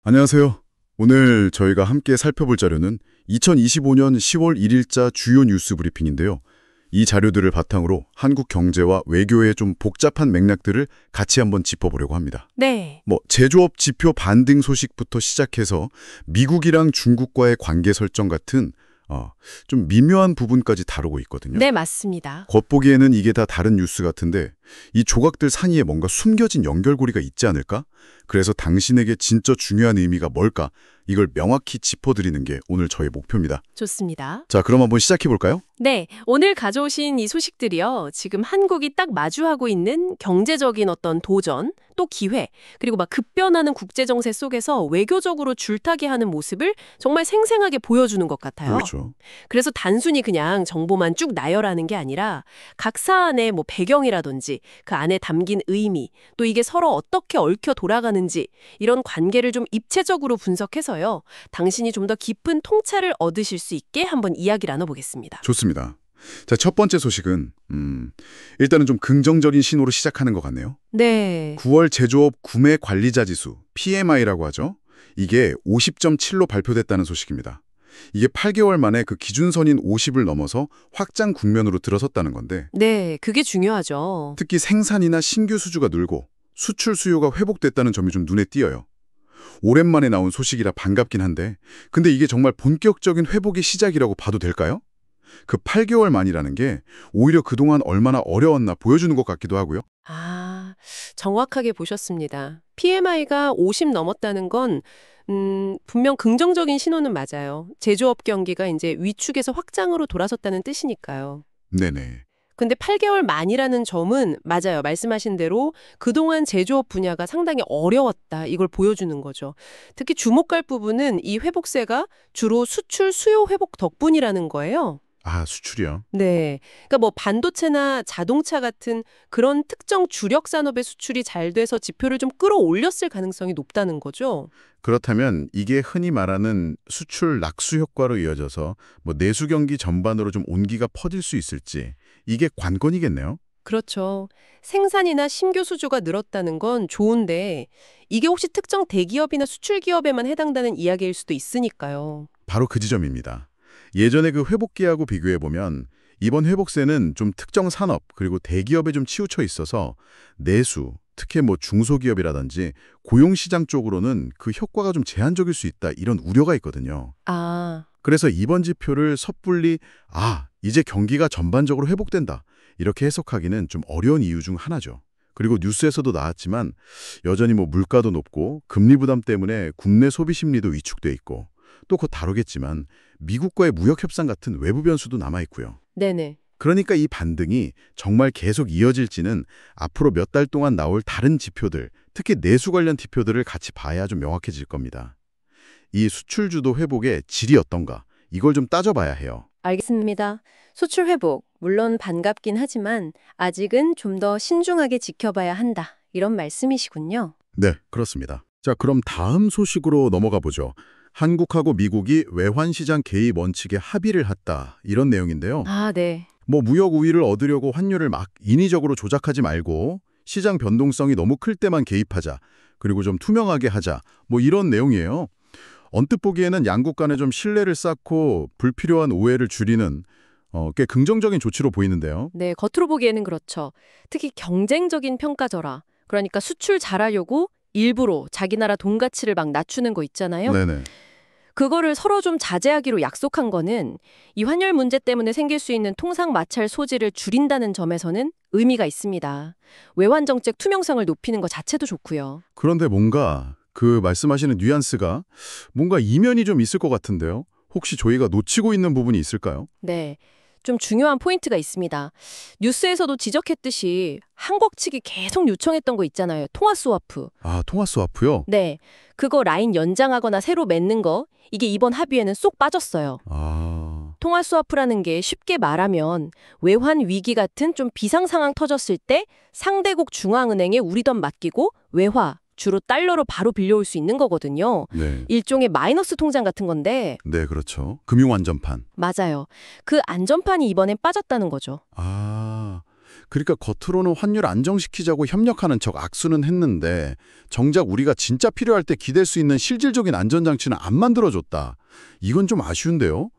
안녕하세요. 오늘 저희가 함께 살펴볼 자료는 2025년 10월 1일자 주요 뉴스 브리핑인데요. 이 자료들을 바탕으로 한국 경제와 외교의 좀 복잡한 맥락들을 같이 한번 짚어보려고 합니다. 네, 제조업 지표 반등 소식부터 시작해서 미국이랑 중국과의 관계 설정 같은 좀 미묘한 부분까지 다루고 있거든요. 네, 맞습니다. 겉보기에는 이게 다 다른 뉴스 같은데 이 조각들 사이에 뭔가 숨겨진 연결고리가 있지 않을까? 그래서 당신에게 진짜 중요한 의미가 뭘까? 이걸 명확히 짚어드리는 게 오늘 저의 목표입니다. 좋습니다. 자, 그럼 한번 시작해볼까요? 네, 오늘 가져오신 이 소식들이요. 지금 한국이 딱 마주하고 있는 경제적인 어떤 도전, 또 기회, 그리고 막 급변하는 국제정세 속에서 외교적으로 줄타기 하는 모습을 정말 생생하게 보여주는 것 같아요. 그렇죠. 그래서 단순히 그냥 정보만 쭉 나열하는 게 아니라 각 사안의 배경이라든지 그 안에 담긴 의미, 또 이게 서로 어떻게 얽혀 돌아가는지 이런 관계를 좀 입체적으로 분석해서요. 당신이 좀 더 깊은 통찰을 얻으실 수 있게 한번 이야기를 나눠보겠습니다. 좋습니다. 자, 첫 번째 소식은 일단은 좀 긍정적인 신호로 시작하는 것 같네요. 네. 9월 제조업 구매 관리자 지수, PMI라고 하죠. 이게 50.7로 발표됐다는 소식입니다. 이게 8개월 만에 그 기준선인 50을 넘어서 확장 국면으로 들어섰다는 건데 네, 그게 중요하죠. 특히 생산이나 신규 수주가 늘고 수출 수요가 회복됐다는 점이 좀 눈에 띄어요. 오랜만에 나온 소식이라 반갑긴 한데 근데 이게 정말 본격적인 회복의 시작이라고 봐도 될까요? 그 8개월 만이라는 게 오히려 그동안 얼마나 어려웠나 보여주는 것 같기도 하고요. 아, 정확하게 보셨습니다. PMI가 50 넘었다는 건 분명 긍정적인 신호는 맞아요. 제조업 경기가 이제 위축에서 확장으로 돌아섰다는 뜻이니까요. 네네. 근데 8개월 만이라는 점은 맞아요. 말씀하신 대로 그동안 제조업 분야가 상당히 어려웠다. 이걸 보여주는 거죠. 특히 주목할 부분은 이 회복세가 주로 수출 수요 회복 덕분이라는 거예요. 아, 수출이요? 네. 그러니까 반도체나 자동차 같은 그런 특정 주력 산업의 수출이 잘 돼서 지표를 좀 끌어올렸을 가능성이 높다는 거죠. 그렇다면 이게 흔히 말하는 수출 낙수 효과로 이어져서 내수 경기 전반으로 좀 온기가 퍼질 수 있을지 이게 관건이겠네요. 그렇죠. 생산이나 신규 수주가 늘었다는 건 좋은데 이게 혹시 특정 대기업이나 수출 기업에만 해당되는 이야기일 수도 있으니까요. 바로 그 지점입니다. 예전에 그 회복기하고 비교해보면 이번 회복세는 좀 특정 산업 그리고 대기업에 좀 치우쳐 있어서 내수, 특히 중소기업이라든지 고용시장 쪽으로는 그 효과가 좀 제한적일 수 있다 이런 우려가 있거든요. 아, 그래서 이번 지표를 섣불리 이제 경기가 전반적으로 회복된다 이렇게 해석하기는 좀 어려운 이유 중 하나죠. 그리고 뉴스에서도 나왔지만 여전히 물가도 높고 금리 부담 때문에 국내 소비 심리도 위축돼 있고 또 곧 다루겠지만 미국과의 무역 협상 같은 외부 변수도 남아 있고요. 네네. 그러니까 이 반등이 정말 계속 이어질지는 앞으로 몇 달 동안 나올 다른 지표들, 특히 내수 관련 지표들을 같이 봐야 좀 명확해질 겁니다. 이 수출 주도 회복의 질이 어떤가 이걸 좀 따져봐야 해요. 알겠습니다. 수출 회복, 물론 반갑긴 하지만 아직은 좀 더 신중하게 지켜봐야 한다. 이런 말씀이시군요. 네, 그렇습니다. 자, 그럼 다음 소식으로 넘어가 보죠. 한국하고 미국이 외환시장 개입 원칙에 합의를 했다 이런 내용인데요. 아, 네. 무역 우위를 얻으려고 환율을 막 인위적으로 조작하지 말고 시장 변동성이 너무 클 때만 개입하자. 그리고 좀 투명하게 하자. 이런 내용이에요. 언뜻 보기에는 양국 간에 좀 신뢰를 쌓고 불필요한 오해를 줄이는 꽤 긍정적인 조치로 보이는데요. 네, 겉으로 보기에는 그렇죠. 특히 경쟁적인 평가절하. 그러니까 수출 잘하려고 일부러 자기 나라 돈 가치를 막 낮추는 거 있잖아요. 네네. 그거를 서로 좀 자제하기로 약속한 거는 이 환율 문제 때문에 생길 수 있는 통상 마찰 소지를 줄인다는 점에서는 의미가 있습니다. 외환 정책 투명성을 높이는 것 자체도 좋고요. 그런데 뭔가 그 말씀하시는 뉘앙스가 뭔가 이면이 좀 있을 것 같은데요. 혹시 저희가 놓치고 있는 부분이 있을까요? 네. 좀 중요한 포인트가 있습니다. 뉴스에서도 지적했듯이 한국 측이 계속 요청했던 거 있잖아요. 통화 스와프. 아, 통화 스와프요? 네. 그거 라인 연장하거나 새로 맺는 거, 이게 이번 합의에는 쏙 빠졌어요. 아, 통화 스와프라는 게 쉽게 말하면 외환 위기 같은 좀 비상 상황 터졌을 때 상대국 중앙은행에 우리 돈 맡기고 외화, 주로 달러로 바로 빌려올 수 있는 거거든요. 네. 일종의 마이너스 통장 같은 건데 네, 그렇죠. 금융 안전판. 맞아요. 그 안전판이 이번엔 빠졌다는 거죠. 아, 그러니까 겉으로는 환율 안정시키자고 협력하는 척 악수는 했는데 정작 우리가 진짜 필요할 때 기댈 수 있는 실질적인 안전장치는 안 만들어줬다. 이건 좀 아쉬운데요?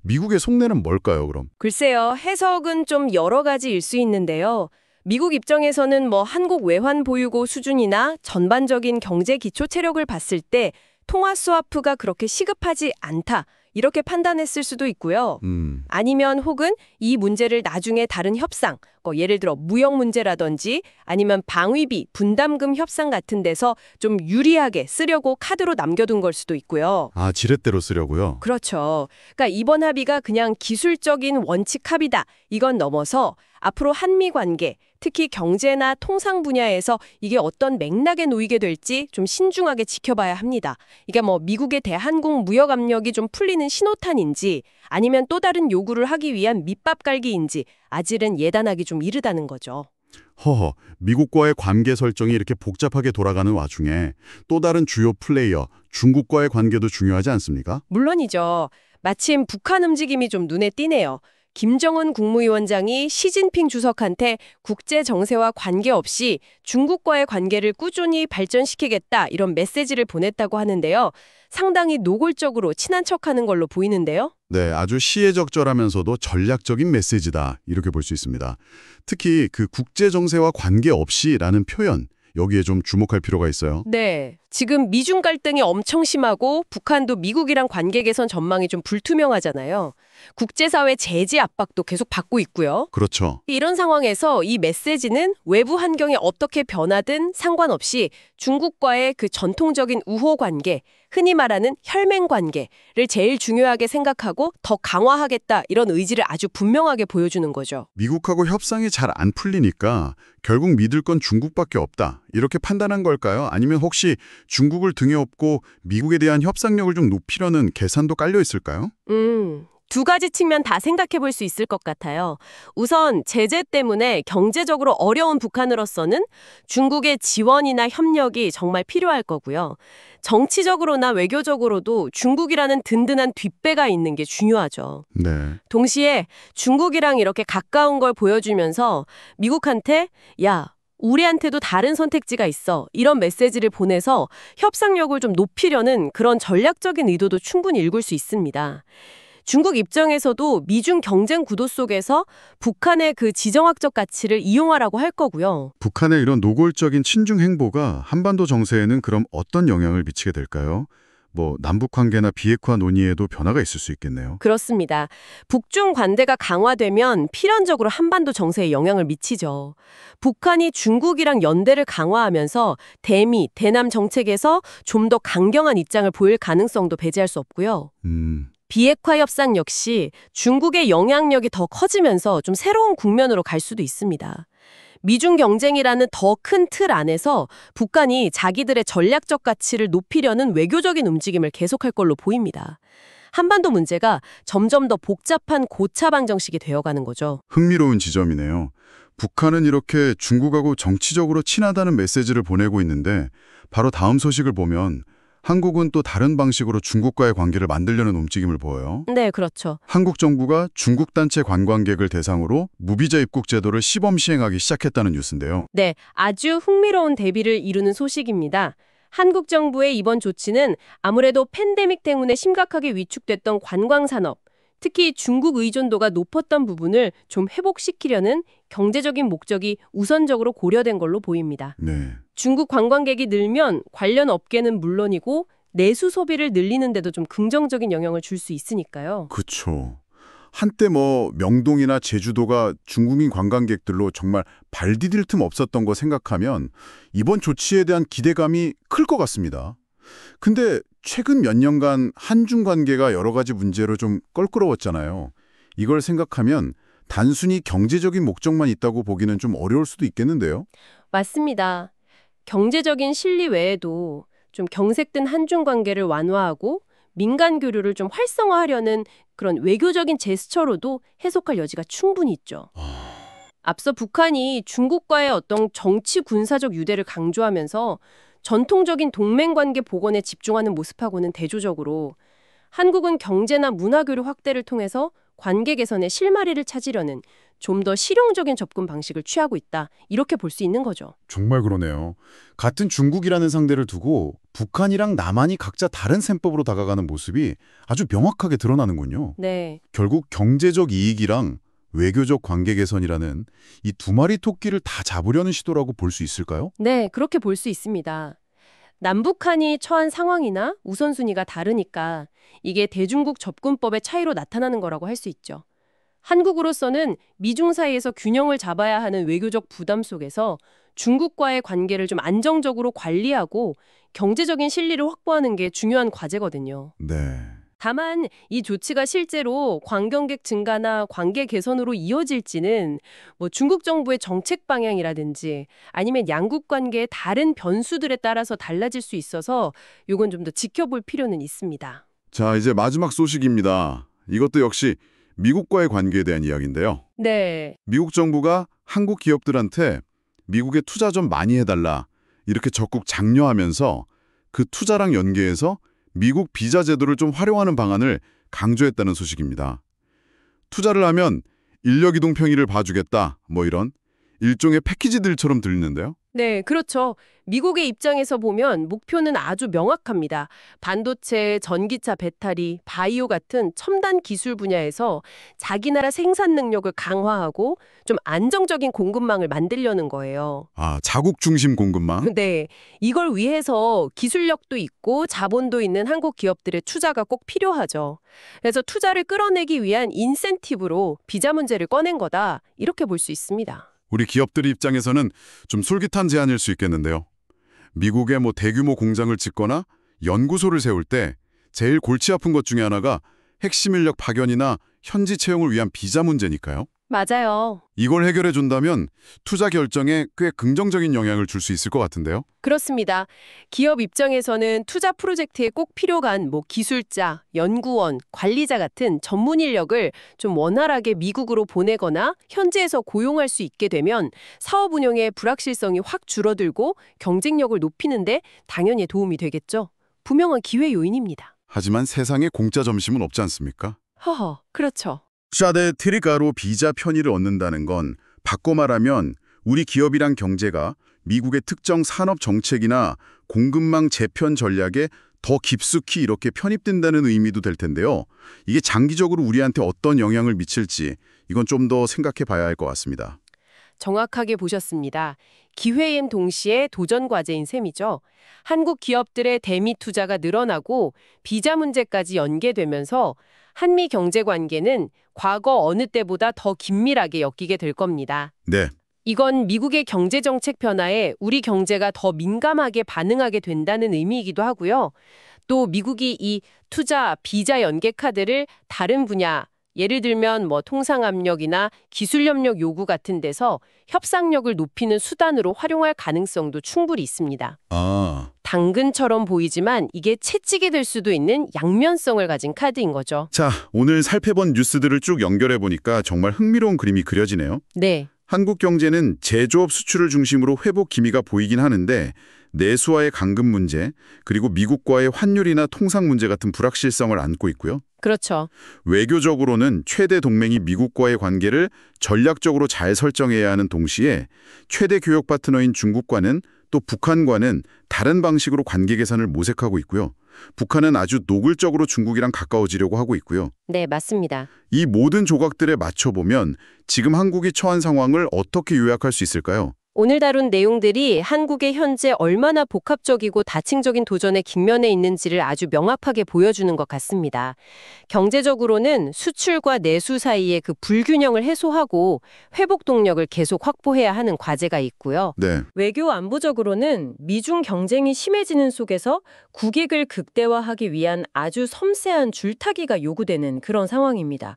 미국의 속내는 뭘까요, 그럼? 글쎄요, 해석은 좀 여러 가지일 수 있는데요. 미국 입장에서는 한국 외환 보유고 수준이나 전반적인 경제 기초 체력을 봤을 때 통화 스와프가 그렇게 시급하지 않다. 이렇게 판단했을 수도 있고요. 아니면 혹은 이 문제를 나중에 다른 협상, 예를 들어 무역 문제라든지 아니면 방위비, 분담금 협상 같은 데서 좀 유리하게 쓰려고 카드로 남겨둔 걸 수도 있고요. 아, 지렛대로 쓰려고요? 그렇죠. 그러니까 이번 합의가 그냥 기술적인 원칙 합의다. 이건 넘어서 앞으로 한미 관계, 특히 경제나 통상 분야에서 이게 어떤 맥락에 놓이게 될지 좀 신중하게 지켜봐야 합니다. 이게 미국의 대한국 무역 압력이 좀 풀리는 신호탄인지 아니면 또 다른 요구를 하기 위한 밑밥 깔기인지 아직은 예단하기 좀 이르다는 거죠. 허허, 미국과의 관계 설정이 이렇게 복잡하게 돌아가는 와중에 또 다른 주요 플레이어, 중국과의 관계도 중요하지 않습니까? 물론이죠. 마침 북한 움직임이 좀 눈에 띄네요. 김정은 국무위원장이 시진핑 주석한테 국제 정세와 관계없이 중국과의 관계를 꾸준히 발전시키겠다 이런 메시지를 보냈다고 하는데요. 상당히 노골적으로 친한 척하는 걸로 보이는데요. 네, 아주 시의적절하면서도 전략적인 메시지다 이렇게 볼 수 있습니다. 특히 그 국제 정세와 관계없이라는 표현, 여기에 좀 주목할 필요가 있어요. 네, 지금 미중 갈등이 엄청 심하고 북한도 미국이랑 관계 개선 전망이 좀 불투명하잖아요. 국제사회 제재 압박도 계속 받고 있고요. 그렇죠. 이런 상황에서 이 메시지는 외부 환경이 어떻게 변하든 상관없이 중국과의 그 전통적인 우호 관계, 흔히 말하는 혈맹 관계를 제일 중요하게 생각하고 더 강화하겠다 이런 의지를 아주 분명하게 보여주는 거죠. 미국하고 협상이 잘 안 풀리니까 결국 믿을 건 중국밖에 없다. 이렇게 판단한 걸까요? 아니면 혹시 중국을 등에 업고 미국에 대한 협상력을 좀 높이려는 계산도 깔려 있을까요? 두 가지 측면 다 생각해 볼 수 있을 것 같아요. 우선 제재 때문에 경제적으로 어려운 북한으로서는 중국의 지원이나 협력이 정말 필요할 거고요. 정치적으로나 외교적으로도 중국이라는 든든한 뒷배가 있는 게 중요하죠. 네. 동시에 중국이랑 이렇게 가까운 걸 보여주면서 미국한테 야, 우리한테도 다른 선택지가 있어. 이런 메시지를 보내서 협상력을 좀 높이려는 그런 전략적인 의도도 충분히 읽을 수 있습니다. 중국 입장에서도 미중 경쟁 구도 속에서 북한의 그 지정학적 가치를 이용하라고 할 거고요. 북한의 이런 노골적인 친중 행보가 한반도 정세에는 그럼 어떤 영향을 미치게 될까요? 남북 관계나 비핵화 논의에도 변화가 있을 수 있겠네요. 그렇습니다. 북중 관대가 강화되면 필연적으로 한반도 정세에 영향을 미치죠. 북한이 중국이랑 연대를 강화하면서 대미, 대남 정책에서 좀 더 강경한 입장을 보일 가능성도 배제할 수 없고요. 비핵화 협상 역시 중국의 영향력이 더 커지면서 좀 새로운 국면으로 갈 수도 있습니다. 미중 경쟁이라는 더 큰 틀 안에서 북한이 자기들의 전략적 가치를 높이려는 외교적인 움직임을 계속할 걸로 보입니다. 한반도 문제가 점점 더 복잡한 고차 방정식이 되어가는 거죠. 흥미로운 지점이네요. 북한은 이렇게 중국하고 정치적으로 친하다는 메시지를 보내고 있는데 바로 다음 소식을 보면 한국은 또 다른 방식으로 중국과의 관계를 만들려는 움직임을 보여요. 네, 그렇죠. 한국 정부가 중국 단체 관광객을 대상으로 무비자 입국 제도를 시범 시행하기 시작했다는 뉴스인데요. 네, 아주 흥미로운 대비를 이루는 소식입니다. 한국 정부의 이번 조치는 아무래도 팬데믹 때문에 심각하게 위축됐던 관광산업, 특히 중국 의존도가 높았던 부분을 좀 회복시키려는 경제적인 목적이 우선적으로 고려된 걸로 보입니다. 네. 중국 관광객이 늘면 관련 업계는 물론이고 내수 소비를 늘리는 데도 좀 긍정적인 영향을 줄 수 있으니까요. 그렇죠. 한때 명동이나 제주도가 중국인 관광객들로 정말 발 디딜 틈 없었던 거 생각하면 이번 조치에 대한 기대감이 클 것 같습니다. 근데 최근 몇 년간 한중 관계가 여러 가지 문제로 좀 껄끄러웠잖아요. 이걸 생각하면 단순히 경제적인 목적만 있다고 보기는 좀 어려울 수도 있겠는데요. 맞습니다. 경제적인 실리 외에도 좀 경색된 한중 관계를 완화하고 민간 교류를 좀 활성화하려는 그런 외교적인 제스처로도 해석할 여지가 충분히 있죠. 앞서 북한이 중국과의 어떤 정치 군사적 유대를 강조하면서 전통적인 동맹관계 복원에 집중하는 모습하고는 대조적으로 한국은 경제나 문화교류 확대를 통해서 관계 개선의 실마리를 찾으려는 좀 더 실용적인 접근 방식을 취하고 있다. 이렇게 볼 수 있는 거죠. 정말 그러네요. 같은 중국이라는 상대를 두고 북한이랑 남한이 각자 다른 셈법으로 다가가는 모습이 아주 명확하게 드러나는군요. 네. 결국 경제적 이익이랑 외교적 관계 개선이라는 이 두 마리 토끼를 다 잡으려는 시도라고 볼 수 있을까요? 네, 그렇게 볼 수 있습니다. 남북한이 처한 상황이나 우선순위가 다르니까 이게 대중국 접근법의 차이로 나타나는 거라고 할 수 있죠. 한국으로서는 미중 사이에서 균형을 잡아야 하는 외교적 부담 속에서 중국과의 관계를 좀 안정적으로 관리하고 경제적인 실리를 확보하는 게 중요한 과제거든요. 네. 다만 이 조치가 실제로 관광객 증가나 관계 개선으로 이어질지는 뭐 중국 정부의 정책 방향이라든지 아니면 양국 관계의 다른 변수들에 따라서 달라질 수 있어서 이건 좀 더 지켜볼 필요는 있습니다. 자, 이제 마지막 소식입니다. 이것도 역시 미국과의 관계에 대한 이야기인데요. 네. 미국 정부가 한국 기업들한테 미국에 투자 좀 많이 해달라 이렇게 적극 장려하면서 그 투자랑 연계해서 미국 비자 제도를 좀 활용하는 방안을 강조했다는 소식입니다. 투자를 하면 인력이동 편의를 봐주겠다 뭐 이런 일종의 패키지들처럼 들리는데요. 네, 그렇죠. 미국의 입장에서 보면 목표는 아주 명확합니다. 반도체, 전기차 배터리, 바이오 같은 첨단 기술 분야에서 자기 나라 생산 능력을 강화하고 좀 안정적인 공급망을 만들려는 거예요. 아, 자국 중심 공급망? 네, 이걸 위해서 기술력도 있고 자본도 있는 한국 기업들의 투자가 꼭 필요하죠. 그래서 투자를 끌어내기 위한 인센티브로 비자 문제를 꺼낸 거다. 이렇게 볼 수 있습니다. 우리 기업들 입장에서는 좀 솔깃한 제안일 수 있겠는데요. 미국에 뭐 대규모 공장을 짓거나 연구소를 세울 때 제일 골치 아픈 것 중에 하나가 핵심 인력 파견이나 현지 채용을 위한 비자 문제니까요. 맞아요. 이걸 해결해 준다면 투자 결정에 꽤 긍정적인 영향을 줄 수 있을 것 같은데요. 그렇습니다. 기업 입장에서는 투자 프로젝트에 꼭 필요한 뭐 기술자, 연구원, 관리자 같은 전문 인력을 좀 원활하게 미국으로 보내거나 현지에서 고용할 수 있게 되면 사업 운영의 불확실성이 확 줄어들고 경쟁력을 높이는데 당연히 도움이 되겠죠. 분명한 기회 요인입니다. 하지만 세상에 공짜 점심은 없지 않습니까? 허허, 그렇죠. 샤데 트리가로 비자 편의를 얻는다는 건 바꿔 말하면 우리 기업이랑 경제가 미국의 특정 산업 정책이나 공급망 재편 전략에 더 깊숙이 이렇게 편입된다는 의미도 될 텐데요. 이게 장기적으로 우리한테 어떤 영향을 미칠지 이건 좀 더 생각해 봐야 할 것 같습니다. 정확하게 보셨습니다. 기회임 동시에 도전 과제인 셈이죠. 한국 기업들의 대미 투자가 늘어나고 비자 문제까지 연계되면서 한미 경제 관계는 과거 어느 때보다 더 긴밀하게 엮이게 될 겁니다. 네. 이건 미국의 경제 정책 변화에 우리 경제가 더 민감하게 반응하게 된다는 의미이기도 하고요. 또 미국이 이 투자, 비자 연계 카드를 다른 분야, 예를 들면 뭐 통상 압력이나 기술 협력 요구 같은 데서 협상력을 높이는 수단으로 활용할 가능성도 충분히 있습니다. 아, 당근처럼 보이지만 이게 채찍이 될 수도 있는 양면성을 가진 카드인 거죠. 자, 오늘 살펴본 뉴스들을 쭉 연결해 보니까 정말 흥미로운 그림이 그려지네요. 네. 한국 경제는 제조업 수출을 중심으로 회복 기미가 보이긴 하는데 내수와의 간급 문제, 그리고 미국과의 환율이나 통상 문제 같은 불확실성을 안고 있고요. 그렇죠. 외교적으로는 최대 동맹이 미국과의 관계를 전략적으로 잘 설정해야 하는 동시에 최대 교역 파트너인 중국과는 또 북한과는 다른 방식으로 관계 개선을 모색하고 있고요. 북한은 아주 노골적으로 중국이랑 가까워지려고 하고 있고요. 네, 맞습니다. 이 모든 조각들에 맞춰보면 지금 한국이 처한 상황을 어떻게 요약할 수 있을까요? 오늘 다룬 내용들이 한국의 현재 얼마나 복합적이고 다층적인 도전에 직면해 있는지를 아주 명확하게 보여주는 것 같습니다. 경제적으로는 수출과 내수 사이의 그 불균형을 해소하고 회복 동력을 계속 확보해야 하는 과제가 있고요. 네. 외교 안보적으로는 미중 경쟁이 심해지는 속에서 국익을 극대화하기 위한 아주 섬세한 줄타기가 요구되는 그런 상황입니다.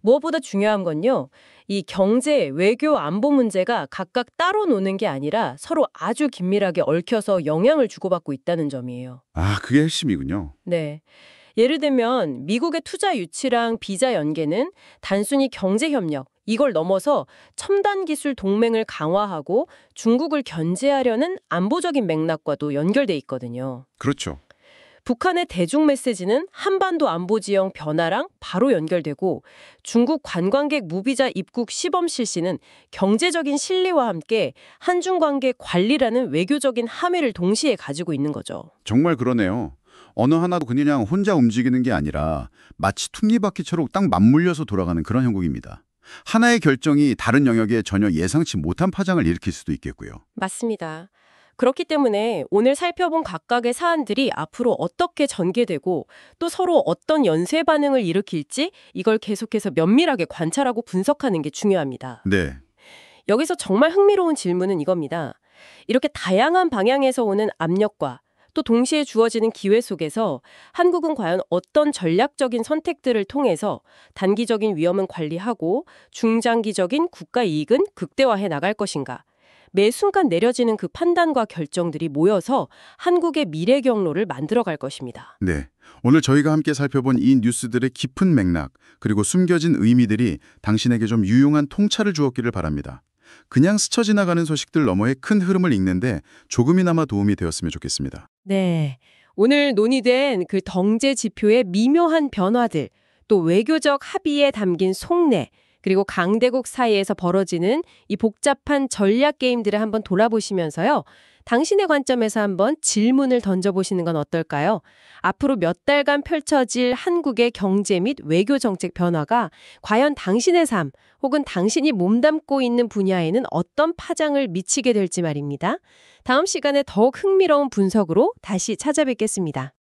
무엇보다 중요한 건요, 이 경제, 외교, 안보 문제가 각각 따로 노는 게 아니라 서로 아주 긴밀하게 얽혀서 영향을 주고받고 있다는 점이에요. 아, 그게 핵심이군요. 네. 예를 들면 미국의 투자 유치랑 비자 연계는 단순히 경제 협력, 이걸 넘어서 첨단 기술 동맹을 강화하고 중국을 견제하려는 안보적인 맥락과도 연결돼 있거든요. 그렇죠. 북한의 대중 메시지는 한반도 안보 지형 변화랑 바로 연결되고 중국 관광객 무비자 입국 시범 실시는 경제적인 실리와 함께 한중 관계 관리라는 외교적인 함의를 동시에 가지고 있는 거죠. 정말 그러네요. 어느 하나도 그냥 혼자 움직이는 게 아니라 마치 톱니바퀴처럼 딱 맞물려서 돌아가는 그런 형국입니다. 하나의 결정이 다른 영역에 전혀 예상치 못한 파장을 일으킬 수도 있겠고요. 맞습니다. 그렇기 때문에 오늘 살펴본 각각의 사안들이 앞으로 어떻게 전개되고 또 서로 어떤 연쇄 반응을 일으킬지 이걸 계속해서 면밀하게 관찰하고 분석하는 게 중요합니다. 네. 여기서 정말 흥미로운 질문은 이겁니다. 이렇게 다양한 방향에서 오는 압력과 또 동시에 주어지는 기회 속에서 한국은 과연 어떤 전략적인 선택들을 통해서 단기적인 위험은 관리하고 중장기적인 국가 이익은 극대화해 나갈 것인가? 매 순간 내려지는 그 판단과 결정들이 모여서 한국의 미래 경로를 만들어갈 것입니다. 네. 오늘 저희가 함께 살펴본 이 뉴스들의 깊은 맥락, 그리고 숨겨진 의미들이 당신에게 좀 유용한 통찰을 주었기를 바랍니다. 그냥 스쳐 지나가는 소식들 너머의 큰 흐름을 읽는데 조금이나마 도움이 되었으면 좋겠습니다. 네. 오늘 논의된 그 덩제 지표의 미묘한 변화들, 또 외교적 합의에 담긴 속내, 그리고 강대국 사이에서 벌어지는 이 복잡한 전략 게임들을 한번 돌아보시면서요. 당신의 관점에서 한번 질문을 던져보시는 건 어떨까요? 앞으로 몇 달간 펼쳐질 한국의 경제 및 외교 정책 변화가 과연 당신의 삶 혹은 당신이 몸담고 있는 분야에는 어떤 파장을 미치게 될지 말입니다. 다음 시간에 더욱 흥미로운 분석으로 다시 찾아뵙겠습니다.